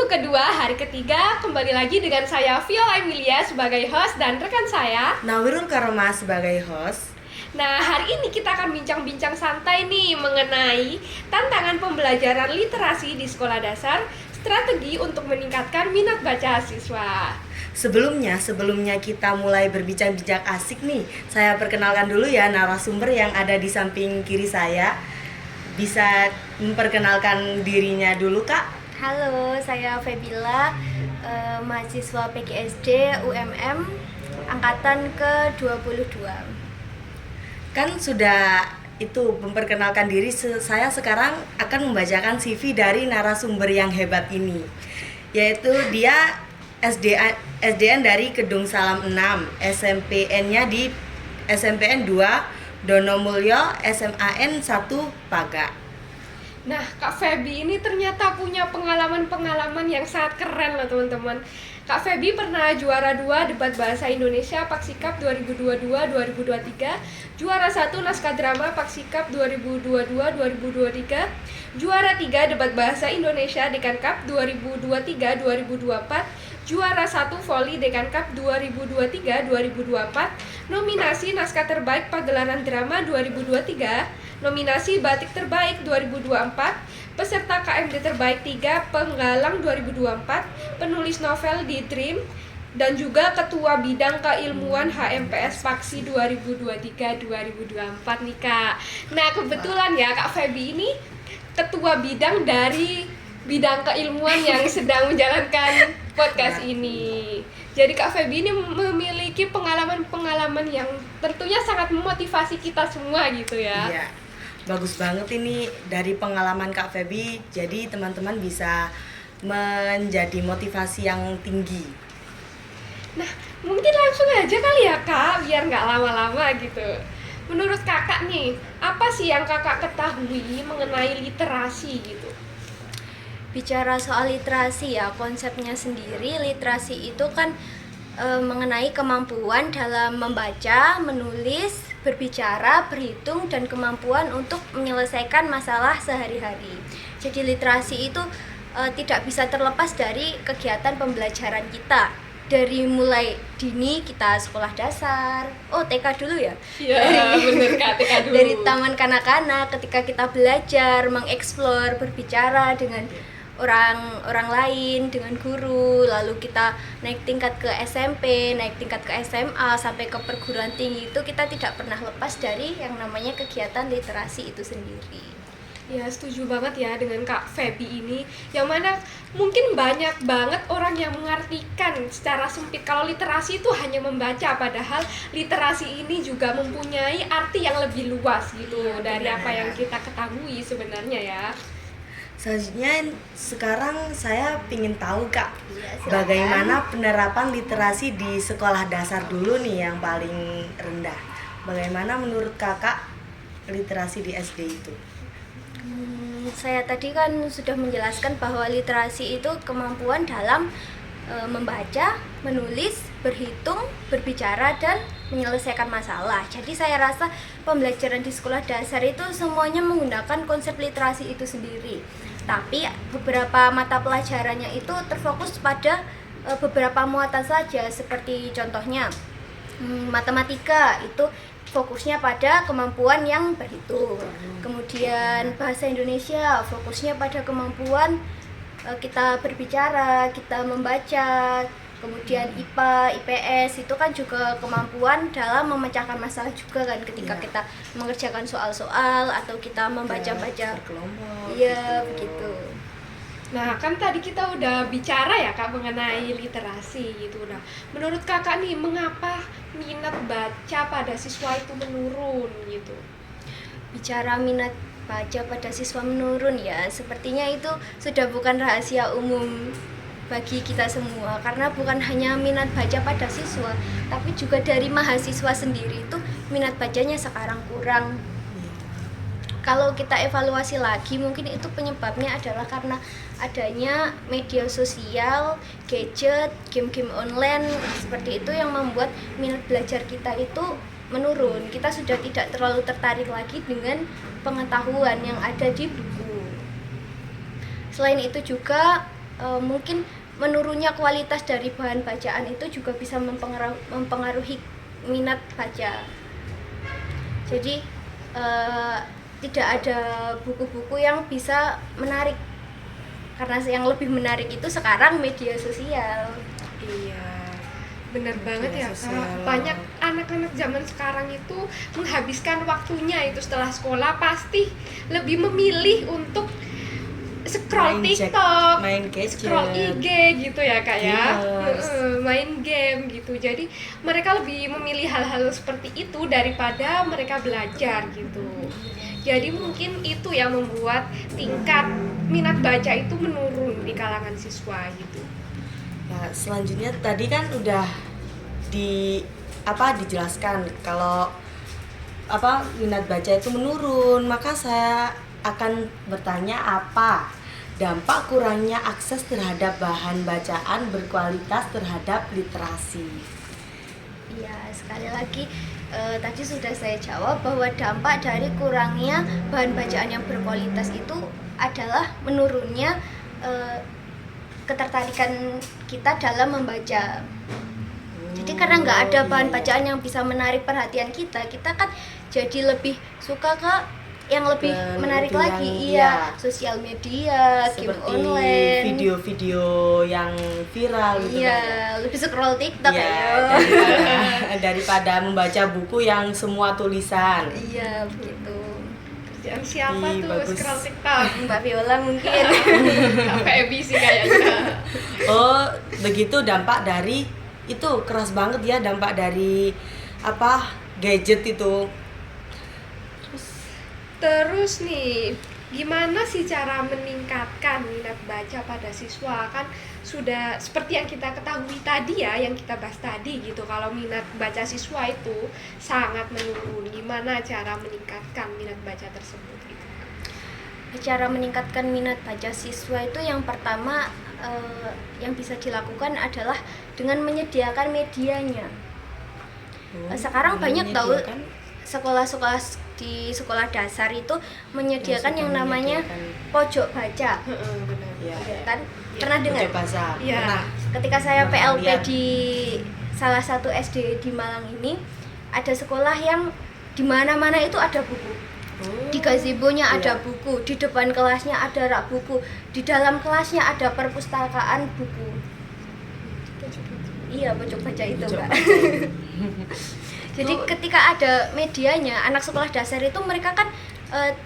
kedua, hari ketiga, kembali lagi dengan saya Viola Emilia sebagai host dan rekan saya Nawirul Karoma sebagai host. Nah, hari ini kita akan bincang-bincang santai nih mengenai tantangan pembelajaran literasi di sekolah dasar, strategi untuk meningkatkan minat baca siswa. Sebelumnya kita mulai berbincang-bincang asik nih, saya perkenalkan dulu ya narasumber yang ada di samping kiri saya. Bisa memperkenalkan dirinya dulu, Kak? Halo, saya Febila, mahasiswa PGSD UMM angkatan ke-22. Kan sudah itu memperkenalkan diri, saya sekarang akan membacakan CV dari narasumber yang hebat ini. Yaitu dia SDN dari Kedung Salam 6, SMPN-nya di SMPN 2 Donomulyo, SMAN 1 Paga. Nah, Kak Febi ini ternyata punya pengalaman-pengalaman yang sangat keren loh teman-teman. Kak Febi pernah juara 2 debat bahasa Indonesia Paksikap 2022-2023, juara 1 naskah drama Paksikap 2022-2023, juara 3 debat bahasa Indonesia Dekan Cup 2023-2024, juara 1 voli Dekan Cup 2023-2024, nominasi naskah terbaik pagelaran drama 2023, nominasi batik terbaik 2024, peserta KMD terbaik 3 Penggalang 2024, penulis novel di Dream, dan juga ketua bidang keilmuan HMPS Paksi 2023-2024 nih Kak. Nah kebetulan ya Kak Febi ini ketua bidang dari bidang keilmuan yang sedang menjalankan podcast ini. Jadi Kak Febi ini memiliki pengalaman-pengalaman yang tentunya sangat memotivasi kita semua gitu ya. Iya. Bagus banget ini dari pengalaman Kak Febi, jadi teman-teman bisa menjadi motivasi yang tinggi. Nah, mungkin langsung aja kali ya Kak, biar nggak lama-lama gitu. Menurut kakak nih, apa sih yang kakak ketahui mengenai literasi gitu? Bicara soal literasi ya, konsepnya sendiri literasi itu kan mengenai kemampuan dalam membaca, menulis, berbicara, berhitung, dan kemampuan untuk menyelesaikan masalah sehari-hari. Jadi literasi itu tidak bisa terlepas dari kegiatan pembelajaran kita. Dari mulai dini kita sekolah dasar, TK dulu ya? Iya bener Kak, TK dulu. Dari taman kanak-kanak ketika kita belajar, mengeksplor, berbicara dengan orang lain, dengan guru, lalu kita naik tingkat ke SMP, naik tingkat ke SMA, sampai ke perguruan tinggi, itu kita tidak pernah lepas dari yang namanya kegiatan literasi itu sendiri. Ya setuju banget ya dengan Kak Febi ini, yang mana mungkin banyak banget orang yang mengartikan secara sempit kalau literasi itu hanya membaca, padahal literasi ini juga mempunyai arti yang lebih luas gitu dari apa yang kita ketahui sebenarnya ya. Selanjutnya sekarang saya ingin tahu Kak, Iya, silakan. bagaimana penerapan literasi di sekolah dasar dulu nih yang paling rendah. Bagaimana menurut Kakak literasi di SD itu? Saya tadi kan sudah menjelaskan bahwa literasi itu kemampuan dalam membaca, menulis, berhitung, berbicara, dan menyelesaikan masalah. Jadi saya rasa pembelajaran di sekolah dasar itu semuanya menggunakan konsep literasi itu sendiri. Tapi beberapa mata pelajarannya itu terfokus pada beberapa muatan saja, seperti contohnya matematika itu fokusnya pada kemampuan yang berhitung. Kemudian bahasa Indonesia fokusnya pada kemampuan kita berbicara, kita membaca. Kemudian IPA, IPS itu kan juga kemampuan dalam memecahkan masalah juga kan, ketika kita mengerjakan soal-soal atau kita membaca-baca. Berkelompok. Iya, begitu. Nah kan tadi kita udah bicara ya Kak mengenai literasi gitu. Nah menurut kakak nih, mengapa minat baca pada siswa itu menurun gitu? Bicara minat baca pada siswa menurun ya, sepertinya itu sudah bukan rahasia umum bagi kita semua, karena bukan hanya minat baca pada siswa, tapi juga dari mahasiswa sendiri itu minat bacanya sekarang kurang. Kalau kita evaluasi lagi, mungkin itu penyebabnya adalah karena adanya media sosial, gadget, game-game online seperti itu yang membuat minat belajar kita itu menurun. Kita sudah tidak terlalu tertarik lagi dengan pengetahuan yang ada di buku. Selain itu juga mungkin menurunnya kualitas dari bahan bacaan itu juga bisa mempengaruhi minat baca. Jadi tidak ada buku-buku yang bisa menarik, karena yang lebih menarik itu sekarang media sosial. Iya, bener banget ya Kak. sosial. Banyak anak-anak zaman sekarang itu menghabiskan waktunya itu setelah sekolah pasti lebih memilih untuk scroll TikTok, main gadget, scroll IG gitu ya Kak ya. Gamers. Main game gitu. Jadi mereka lebih memilih hal-hal seperti itu daripada mereka belajar gitu. Jadi mungkin itu yang membuat tingkat minat baca itu menurun di kalangan siswa gitu. Nah, selanjutnya tadi kan udah dijelaskan kalau minat baca itu menurun, maka saya akan bertanya apa dampak kurangnya akses terhadap bahan bacaan berkualitas terhadap literasi. Ya, sekali lagi tadi sudah saya jawab bahwa dampak dari kurangnya bahan bacaan yang berkualitas itu adalah menurunnya ketertarikan kita dalam membaca. Jadi karena nggak ada bahan bacaan yang bisa menarik perhatian kita, kita kan jadi lebih suka ke yang lebih menarik lagi, sosial media, game Seperti online, video-video yang viral gitu kan. iya, lebih scroll TikTok Ya, daripada membaca buku yang semua tulisan. Iya, begitu. Kerjaan siapa tuh Bagus. scroll TikTok? Mbak Viola mungkin. Feby sih kayaknya. Oh, begitu dampak dari itu keras banget ya, dampak dari gadget itu. Terus nih, gimana sih cara meningkatkan minat baca pada siswa? Kan sudah seperti yang kita ketahui tadi ya, yang kita bahas tadi gitu, kalau minat baca siswa itu sangat menurun. Gimana cara meningkatkan minat baca tersebut gitu? Cara meningkatkan minat baca siswa itu yang pertama yang bisa dilakukan adalah dengan menyediakan medianya. Sekarang banyak tahu sekolah-sekolah di sekolah dasar itu menyediakan yang namanya pojok baca. Benar. Ya, Kan pernah dengar? pojok baca. Iya. Pernah. Ketika saya Pernah PLP lihat. di salah satu SD di Malang ini, ada sekolah yang di mana-mana itu ada buku. Di gazebo-nya ada Iya. buku, di depan kelasnya ada rak buku, di dalam kelasnya ada perpustakaan buku. Iya, pojok baca itu, Pojok Mbak. baca. Jadi ketika ada medianya, anak sekolah dasar itu mereka kan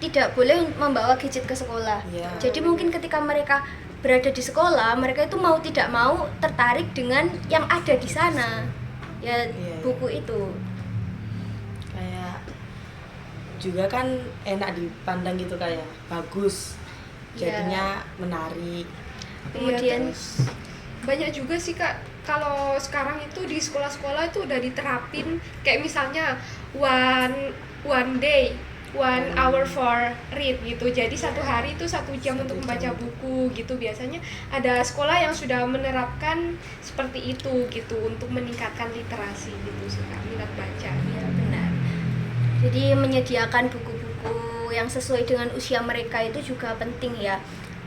tidak boleh membawa gadget ke sekolah. Iya. Jadi mungkin ketika mereka berada di sekolah, mereka itu mau tidak mau tertarik dengan yang ada di sana. Ya, Iya. buku itu. Kayak juga kan enak dipandang gitu, kayak bagus. Iya. Jadinya menarik. Kemudian Iya, terus banyak juga sih Kak, kalau sekarang itu di sekolah-sekolah itu udah diterapin kayak misalnya one day 1 hour for read gitu. Jadi satu hari itu 1 jam untuk membaca buku gitu. Biasanya ada sekolah yang sudah menerapkan seperti itu gitu untuk meningkatkan literasi gitu sih Kak, minat baca. ya benar. Jadi menyediakan buku-buku yang sesuai dengan usia mereka itu juga penting ya.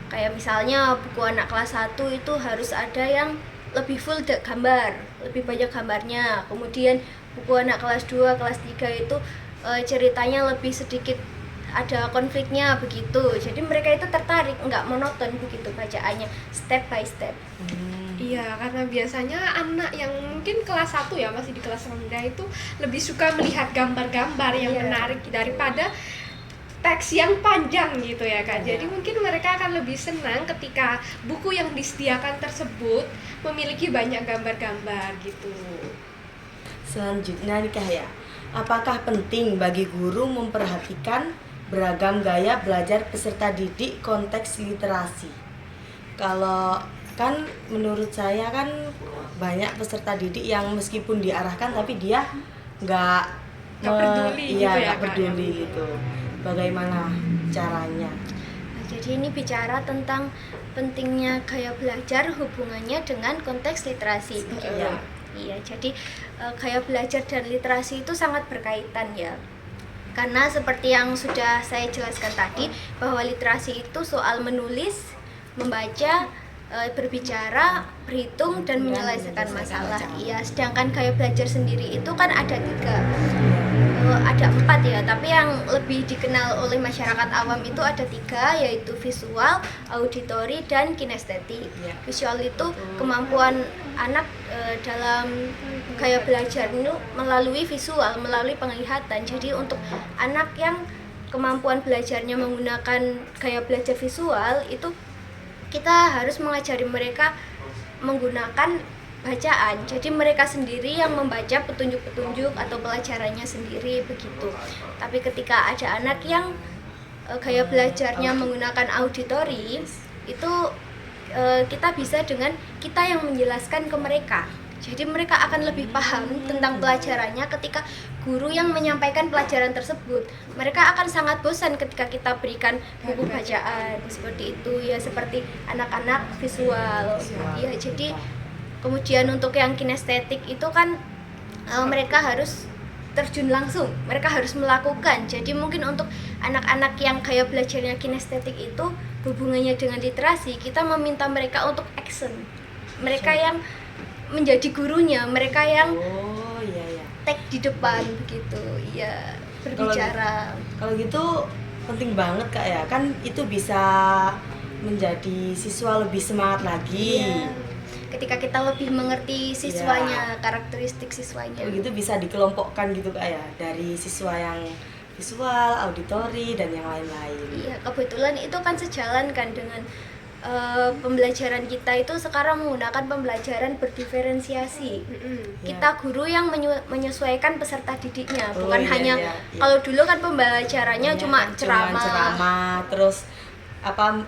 Kayak misalnya buku anak kelas 1 itu harus ada yang lebih full gambar, lebih banyak gambarnya. Kemudian buku anak kelas 2, kelas 3 itu ceritanya lebih sedikit ada konfliknya begitu. Jadi mereka itu tertarik, nggak monoton begitu bacaannya, step by step. Iya, karena biasanya anak yang mungkin kelas 1 ya, masih di kelas rendah itu lebih suka melihat gambar-gambar yang Iya. menarik daripada teks yang panjang gitu ya Kak. Iya. Jadi mungkin mereka akan lebih senang ketika buku yang disediakan tersebut memiliki banyak gambar-gambar gitu. Selanjutnya nih Kak ya, apakah penting bagi guru memperhatikan beragam gaya belajar peserta didik konteks literasi? Kalau kan menurut saya kan banyak peserta didik yang meskipun diarahkan tapi dia nggak Nggak peduli gitu ya, nggak Kak, peduli gitu. Bagaimana caranya? Nah, jadi ini bicara tentang pentingnya gaya belajar hubungannya dengan konteks literasi. Iya. Iya, jadi gaya belajar dan literasi itu sangat berkaitan ya. Karena seperti yang sudah saya jelaskan tadi, bahwa literasi itu soal menulis, membaca, berbicara, berhitung, dan menyelesaikan masalah. Iya, sedangkan gaya belajar sendiri itu kan ada 3. Ada 4 ya, tapi yang lebih dikenal oleh masyarakat awam itu ada 3, yaitu visual, auditori, dan kinestetik. Visual itu kemampuan anak dalam gaya belajar itu melalui visual, melalui penglihatan. Jadi untuk anak yang kemampuan belajarnya menggunakan gaya belajar visual itu kita harus mengajari mereka menggunakan bacaan. Jadi mereka sendiri yang membaca petunjuk-petunjuk atau pelajarannya sendiri begitu. Tapi ketika ada anak yang gaya belajarnya menggunakan auditori, itu kita bisa dengan kita yang menjelaskan ke mereka. Jadi mereka akan lebih paham tentang pelajarannya ketika guru yang menyampaikan pelajaran tersebut. Mereka akan sangat bosan ketika kita berikan buku bacaan seperti itu ya, seperti anak-anak visual. Ya, jadi kemudian untuk yang kinestetik itu kan mereka harus terjun langsung, mereka harus melakukan. Jadi mungkin untuk anak-anak yang gaya belajarnya kinestetik itu hubungannya dengan literasi, kita meminta mereka untuk action. Mereka yang menjadi gurunya, mereka yang take di depan begitu, ya berbicara. Kalau gitu penting banget Kak ya, kan itu bisa menjadi siswa lebih semangat lagi. Iya. Ketika kita lebih mengerti siswanya, karakteristik siswanya. Kalau gitu bisa dikelompokkan gitu Kak ya, dari siswa yang visual, auditori, dan yang lain-lain. Iya, kebetulan itu kan sejalan kan dengan pembelajaran kita itu sekarang menggunakan pembelajaran berdiferensiasi. Kita guru yang menyesuaikan peserta didiknya, bukan hanya kalau dulu kan pembelajarannya cuma ceramah, terus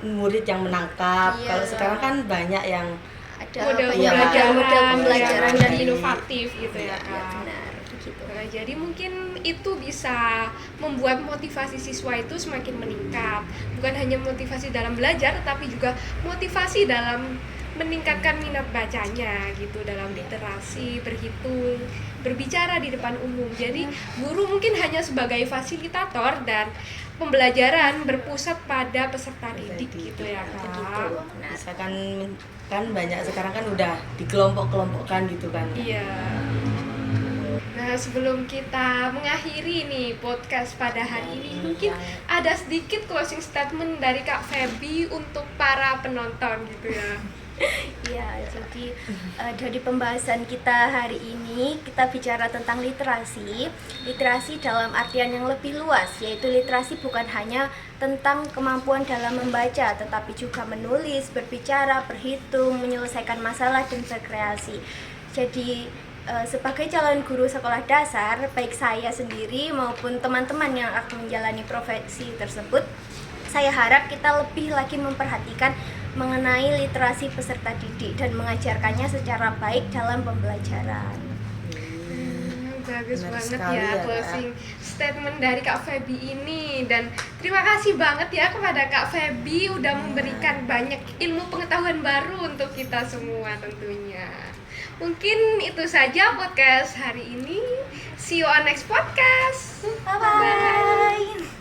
murid yang menangkap. Kalau sekarang kan banyak yang ada model pembelajaran dan inovatif gitu ya. Benar, begitu. Nah, jadi mungkin itu bisa membuat motivasi siswa itu semakin meningkat. Bukan hanya motivasi dalam belajar, tapi juga motivasi dalam meningkatkan minat bacanya gitu, dalam literasi, berhitung, berbicara di depan umum. Jadi guru mungkin hanya sebagai fasilitator dan pembelajaran berpusat pada peserta didik gitu ya Kak. Bisa kan banyak sekarang kan udah dikelompok-kelompokkan gitu kan. Iya. Nah, sebelum kita mengakhiri nih podcast pada hari ini, mungkin ada sedikit closing statement dari Kak Feby untuk para penonton gitu ya. Ya, jadi dari pembahasan kita hari ini kita bicara tentang literasi. Literasi dalam artian yang lebih luas, yaitu literasi bukan hanya tentang kemampuan dalam membaca, tetapi juga menulis, berbicara, berhitung, menyelesaikan masalah, dan berkreasi. Jadi sebagai calon guru sekolah dasar, baik saya sendiri maupun teman-teman yang akan menjalani profesi tersebut, saya harap kita lebih lagi memperhatikan mengenai literasi peserta didik dan mengajarkannya secara baik dalam pembelajaran. Bagus Benar banget sekali ya ya, closing statement dari Kak Feby ini, dan terima kasih banget ya kepada Kak Feby udah memberikan banyak ilmu pengetahuan baru untuk kita semua tentunya. Mungkin itu saja podcast hari ini. See you on next podcast. Bye-bye.